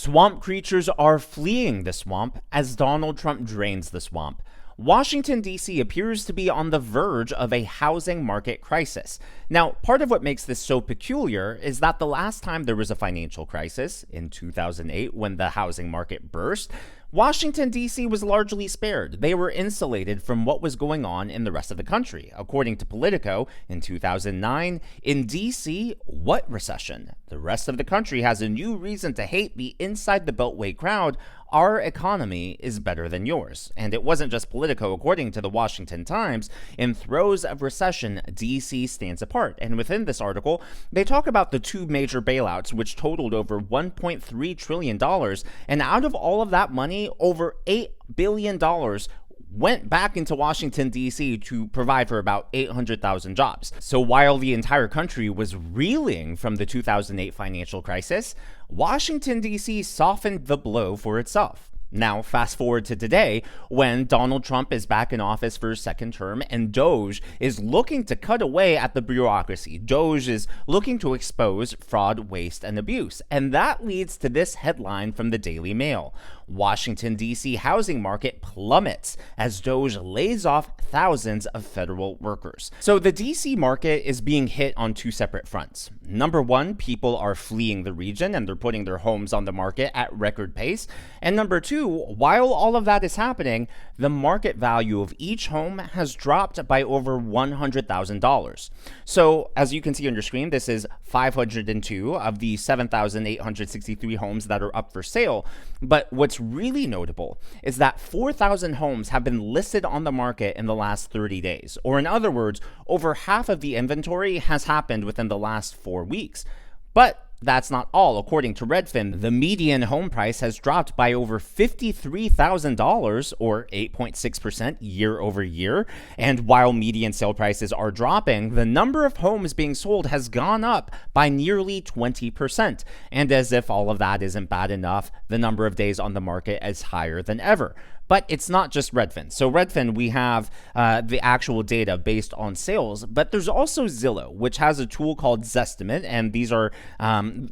Swamp creatures are fleeing the swamp as Donald Trump drains the swamp. Washington, D.C. appears to be on the verge of a housing market crisis. Now, part of what makes this so peculiar is that the last time there was a financial crisis, in 2008, when the housing market burst, Washington, D.C. was largely spared. They were insulated from what was going on in the rest of the country. According to Politico, in 2009, in D.C., what recession? The rest of the country has a new reason to hate the inside the Beltway crowd. Our economy is better than yours. And it wasn't just Politico. According to the Washington Times, in throes of recession, D.C. stands apart. And within this article, they talk about the two major bailouts, which totaled over $1.3 trillion. And out of all of that money, over $8 billion went back into Washington, D.C. to provide for about 800,000 jobs. So while the entire country was reeling from the 2008 financial crisis, Washington, D.C. softened the blow for itself. Now, fast forward to today, when Donald Trump is back in office for his second term, and DOJ is looking to cut away at the bureaucracy. DOJ is looking to expose fraud, waste, and abuse. And that leads to this headline from the Daily Mail. Washington, D.C. housing market plummets as DOJ lays off thousands of federal workers. So the D.C. market is being hit on two separate fronts. Number one, people are fleeing the region and they're putting their homes on the market at record pace. And number two, while all of that is happening, the market value of each home has dropped by over $100,000. So as you can see on your screen, this is 502 of the 7,863 homes that are up for sale. But what's really notable is that 4,000 homes have been listed on the market in the last 30 days. Or in other words, over half of the inventory has happened within the last 4 weeks. But that's not all. According to Redfin, the median home price has dropped by over $53,000 or 8.6% year over year. And while median sale prices are dropping, the number of homes being sold has gone up by nearly 20%. And as if all of that isn't bad enough, the number of days on the market is higher than ever. But it's not just Redfin. So Redfin, we have the actual data based on sales, but there's also Zillow, which has a tool called Zestimate, and these are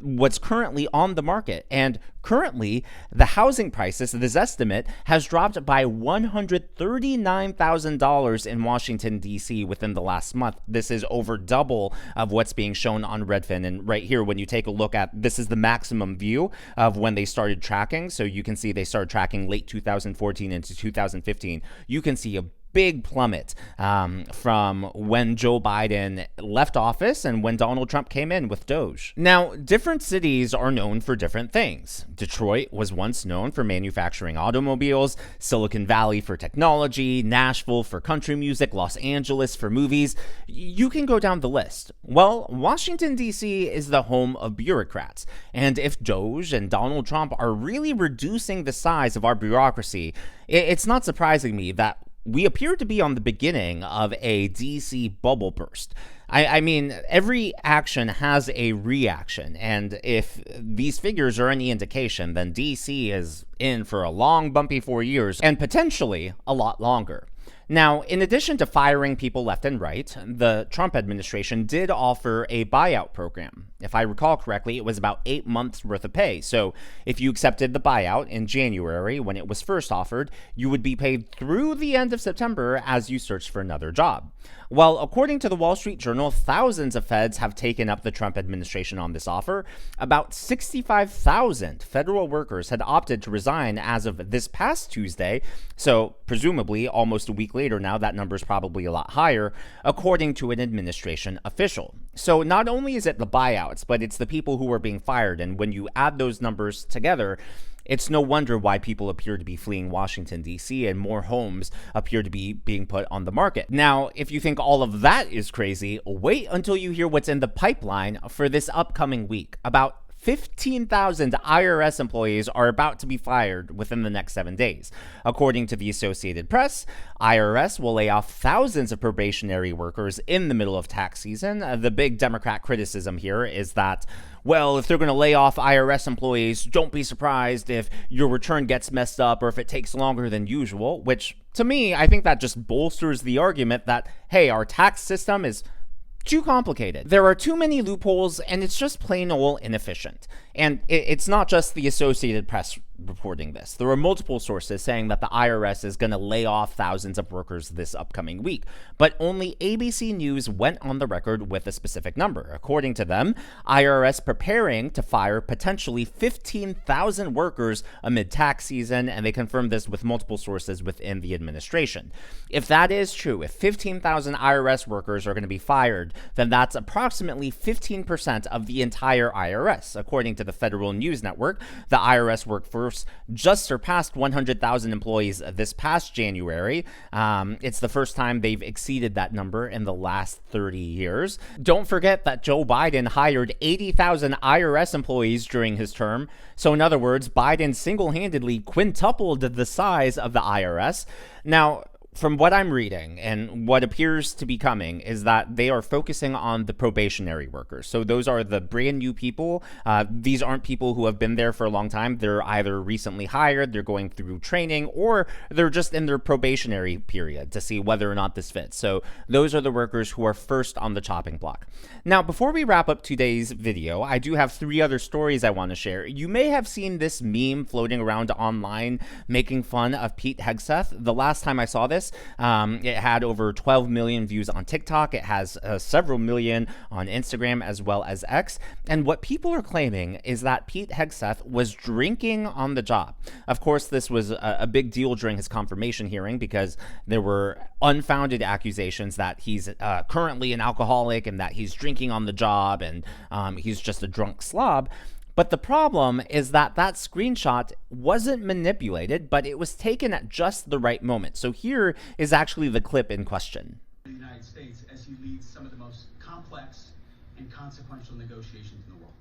what's currently on the market. And currently, the housing prices, the Zestimate, has dropped by $139,000 in Washington, D.C. within the last month. This is over double of what's being shown on Redfin. And right here, when you take a look at, this is the maximum view of when they started tracking. So you can see they started tracking late 2014 into 2015. You can see a big plummet from when Joe Biden left office and when Donald Trump came in with DOJ. Now, different cities are known for different things. Detroit was once known for manufacturing automobiles, Silicon Valley for technology, Nashville for country music, Los Angeles for movies. You can go down the list. Well, Washington, D.C. is the home of bureaucrats. And if DOJ and Donald Trump are really reducing the size of our bureaucracy, it's not surprising me that we appear to be on the beginning of a DC bubble burst. I mean, every action has a reaction, and if these figures are any indication, then DC is in for a long, bumpy 4 years, and potentially a lot longer. Now, in addition to firing people left and right, the Trump administration did offer a buyout program. If I recall correctly, it was about 8 months worth of pay. So if you accepted the buyout in January when it was first offered, you would be paid through the end of September as you searched for another job. Well, according to the Wall Street Journal, thousands of feds have taken up the Trump administration on this offer. About 65,000 federal workers had opted to resign as of this past Tuesday. So presumably almost a week later now, that number is probably a lot higher, according to an administration official. So not only is it the buyouts, but it's the people who are being fired. And when you add those numbers together, it's no wonder why people appear to be fleeing Washington, D.C., and more homes appear to be being put on the market. Now, if you think all of that is crazy, wait until you hear what's in the pipeline for this upcoming week. About 15,000 IRS employees are about to be fired within the next 7 days. According to the Associated Press, IRS will lay off thousands of probationary workers in the middle of tax season. The big Democrat criticism here is that, well, if they're going to lay off IRS employees, don't be surprised if your return gets messed up or if it takes longer than usual, which to me, I think that just bolsters the argument that, hey, our tax system is too complicated. There are too many loopholes, and it's just plain old inefficient. And it's not just the Associated Press reporting this. There are multiple sources saying that the IRS is going to lay off thousands of workers this upcoming week, but only ABC News went on the record with a specific number. According to them, IRS preparing to fire potentially 15,000 workers amid tax season, and they confirmed this with multiple sources within the administration. If that is true, if 15,000 IRS workers are going to be fired, then that's approximately 15% of the entire IRS. According to the Federal News Network, the IRS workforce just surpassed 100,000 employees this past January. It's the first time they've exceeded that number in the last 30 years. Don't forget that Joe Biden hired 80,000 IRS employees during his term. So in other words, Biden single-handedly quintupled the size of the IRS. Now, from what I'm reading and what appears to be coming is that they are focusing on the probationary workers. So those are the brand new people. These aren't people who have been there for a long time. They're either recently hired, they're going through training, or they're just in their probationary period to see whether or not this fits. So those are the workers who are first on the chopping block. Now, before we wrap up today's video, I do have 3 other stories I want to share. You may have seen this meme floating around online making fun of Pete Hegseth. The last time I saw this, it had over 12 million views on TikTok. It has several million on Instagram as well as X. And what people are claiming is that Pete Hegseth was drinking on the job. Of course, this was a big deal during his confirmation hearing because there were unfounded accusations that he's currently an alcoholic and that he's drinking on the job and he's just a drunk slob. But the problem is that that screenshot wasn't manipulated, but it was taken at just the right moment. So here is actually the clip in question. In the United States, as he leads some of the most complex and consequential negotiations in the world.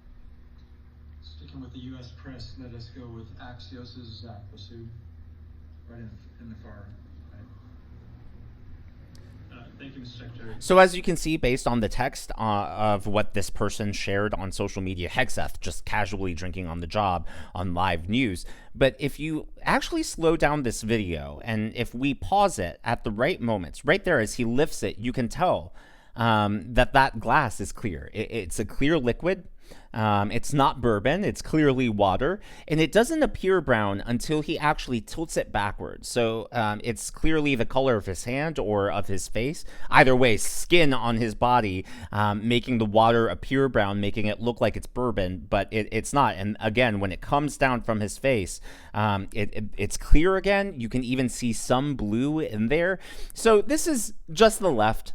Sticking with the U.S. press, let us go with Axios' Zach Basu, right in the far right. Thank you, Mr. Secretary. So as you can see, based on the text of what this person shared on social media, Hegseth just casually drinking on the job on live news. But if you actually slow down this video and if we pause it at the right moments, right there as he lifts it, you can tell that glass is clear. It's a clear liquid. It's not bourbon, it's clearly water, and it doesn't appear brown until he actually tilts it backwards. So it's clearly the color of his hand or of his face. Either way, skin on his body, making the water appear brown, making it look like it's bourbon, but it's not. And again, when it comes down from his face, it's clear again. You can even see some blue in there. So this is just the left.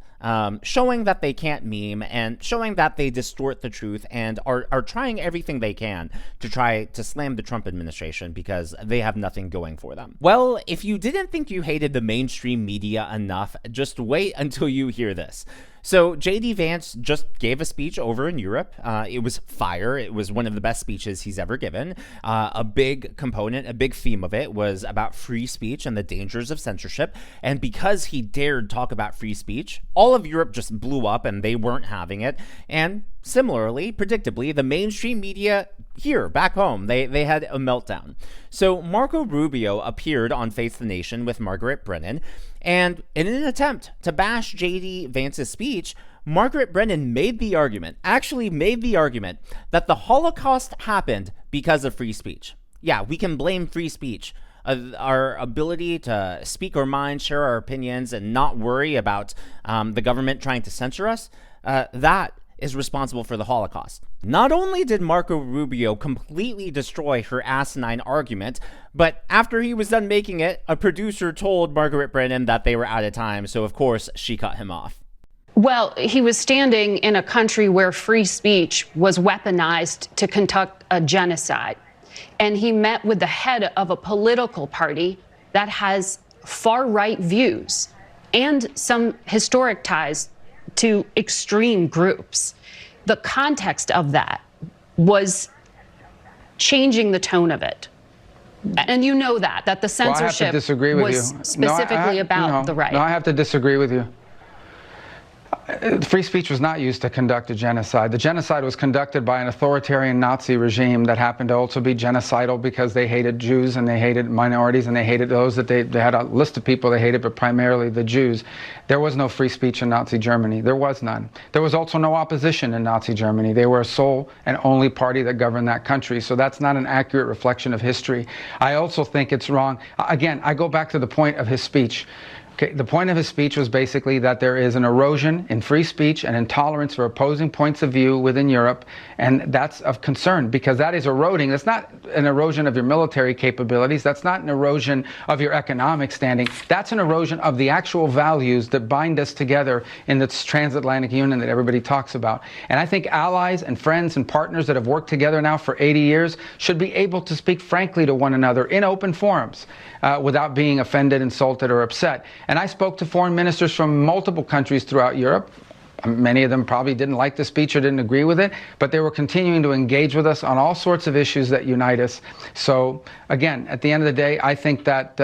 Showing that they can't meme and showing that they distort the truth and are trying everything they can to try to slam the Trump administration because they have nothing going for them. Well, if you didn't think you hated the mainstream media enough, just wait until you hear this. So J.D. Vance just gave a speech over in Europe. It was fire. It was one of the best speeches he's ever given. A big component, a big theme of it was about free speech and the dangers of censorship. And because he dared talk about free speech, all of Europe just blew up and they weren't having it. And similarly, predictably, the mainstream media here, back home, they had a meltdown. So Marco Rubio appeared on Face the Nation with Margaret Brennan, and in an attempt to bash J.D. Vance's speech, Margaret Brennan made the argument that the Holocaust happened because of free speech. Yeah, we can blame free speech. Our ability to speak our minds, share our opinions, and not worry about the government trying to censor us, that is responsible for the Holocaust. Not only did Marco Rubio completely destroy her asinine argument, but after he was done making it, a producer told Margaret Brennan that they were out of time, so of course she cut him off. Well, he was standing in a country where free speech was weaponized to conduct a genocide. And he met with the head of a political party that has far-right views and some historic ties to extreme groups. The context of that was changing the tone of it. And you know that the censorship was specifically about the right. No, I have to disagree with you. Free speech was not used to conduct a genocide. The genocide was conducted by an authoritarian Nazi regime that happened to also be genocidal because they hated Jews and they hated minorities and they hated those that they had a list of people they hated, but primarily the Jews. There was no free speech in Nazi Germany. There was none. There was also no opposition in Nazi Germany. They were a sole and only party that governed that country. So that's not an accurate reflection of history. I also think it's wrong. Again, I go back to the point of his speech. Okay, the point of his speech was basically that there is an erosion in free speech and intolerance for opposing points of view within Europe, and that's of concern because that is eroding. That's not an erosion of your military capabilities. That's not an erosion of your economic standing. That's an erosion of the actual values that bind us together in this transatlantic union that everybody talks about. And I think allies and friends and partners that have worked together now for 80 years should be able to speak frankly to one another in open forums without being offended, insulted, or upset. And I spoke to foreign ministers from multiple countries throughout Europe. Many of them probably didn't like the speech or didn't agree with it, but they were continuing to engage with us on all sorts of issues that unite us. So again, at the end of the day, I think that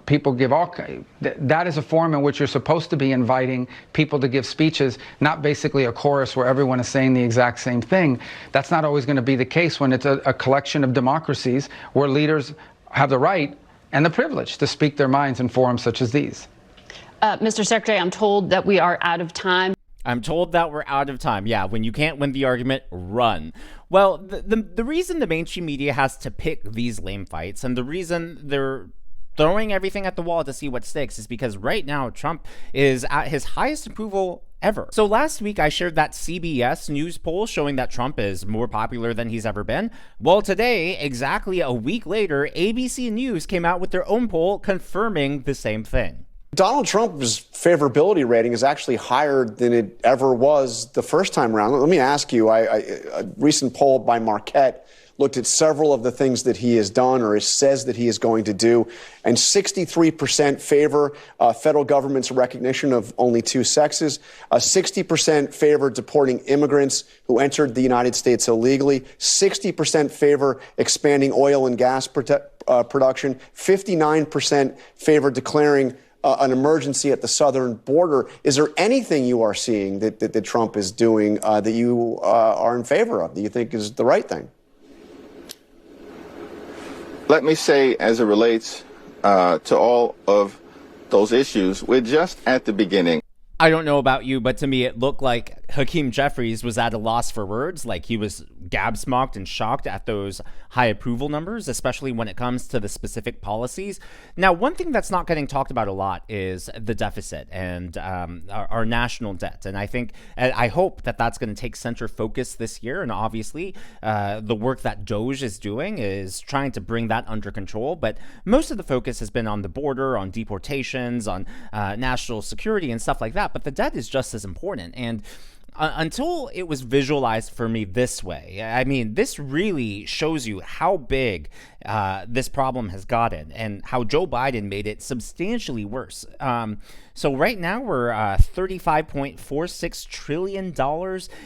people give that is a forum in which you're supposed to be inviting people to give speeches, not basically a chorus where everyone is saying the exact same thing. That's not always going to be the case when it's a collection of democracies where leaders have the right and the privilege to speak their minds in forums such as these. Mr. Secretary, I'm told that we are out of time. I'm told that we're out of time. Yeah, when you can't win the argument, run. Well, the reason the mainstream media has to pick these lame fights, and the reason they're throwing everything at the wall to see what sticks, is because right now Trump is at his highest approval ever. So last week I shared that CBS News poll showing that Trump is more popular than he's ever been. Well, today, exactly a week later, ABC News came out with their own poll confirming the same thing. Donald Trump's favorability rating is actually higher than it ever was the first time around. Let me ask you, a recent poll by Marquette looked at several of the things that he has done or says that he is going to do, and 63% favor federal government's recognition of only two sexes, 60% favor deporting immigrants who entered the United States illegally, 60% favor expanding oil and gas production, 59% favor declaring an emergency at the southern border. Is there anything you are seeing that Trump is doing that you are in favor of, that you think is the right thing? Let me say, as it relates to all of those issues, we're just at the beginning. I don't know about you, but to me it looked like Hakeem Jeffries was at a loss for words, like he was gabsmacked and shocked at those high approval numbers, especially when it comes to the specific policies. Now, one thing that's not getting talked about a lot is the deficit and our national debt. And I hope that that's going to take center focus this year. And obviously, the work that DOGE is doing is trying to bring that under control. But most of the focus has been on the border, on deportations, on national security and stuff like that. But the debt is just as important. And until it was visualized for me this way, I mean, this really shows you how big this problem has gotten and how Joe Biden made it substantially worse. So right now we're $35.46 trillion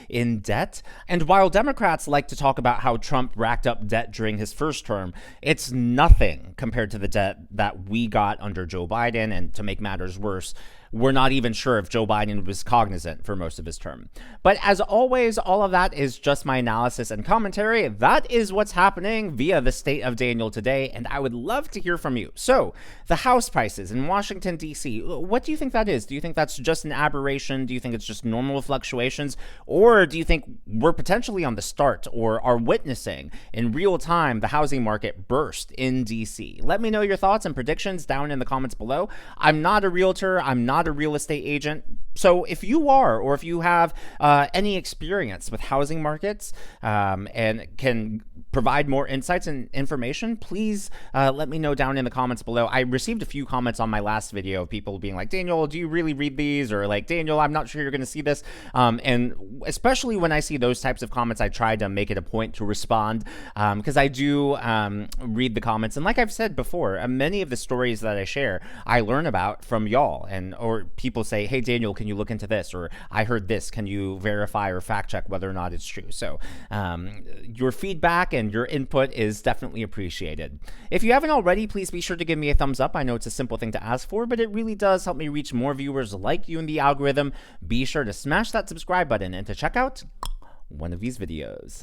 in debt. And while Democrats like to talk about how Trump racked up debt during his first term, it's nothing compared to the debt that we got under Joe Biden. And to make matters worse, we're not even sure if Joe Biden was cognizant for most of his term. But as always, all of that is just my analysis and commentary. That is what's happening via the State of Daniel today, and I would love to hear from you. So, the house prices in Washington, D.C., what do you think that is? Do you think that's just an aberration? Do you think it's just normal fluctuations? Or do you think we're potentially on the start or are witnessing in real time the housing market burst in D.C.? Let me know your thoughts and predictions down in the comments below. I'm not a realtor. I'm not a real estate agent. So if you are, or if you have any experience with housing markets and can provide more insights and information, please let me know down in the comments below. I received a few comments on my last video of people being like, Daniel, do you really read these? Or like, Daniel, I'm not sure you're going to see this. And especially when I see those types of comments, I try to make it a point to respond because I do read the comments. And like I've said before, many of the stories that I share, I learn about from y'all, or people say, hey, Daniel, can can you look into this? Or I heard this, can you verify or fact check whether or not it's true? So your feedback and your input is definitely appreciated. If you haven't already, please be sure to give me a thumbs up. I know it's a simple thing to ask for, but it really does help me reach more viewers like you in the algorithm. Be sure to smash that subscribe button and to check out one of these videos.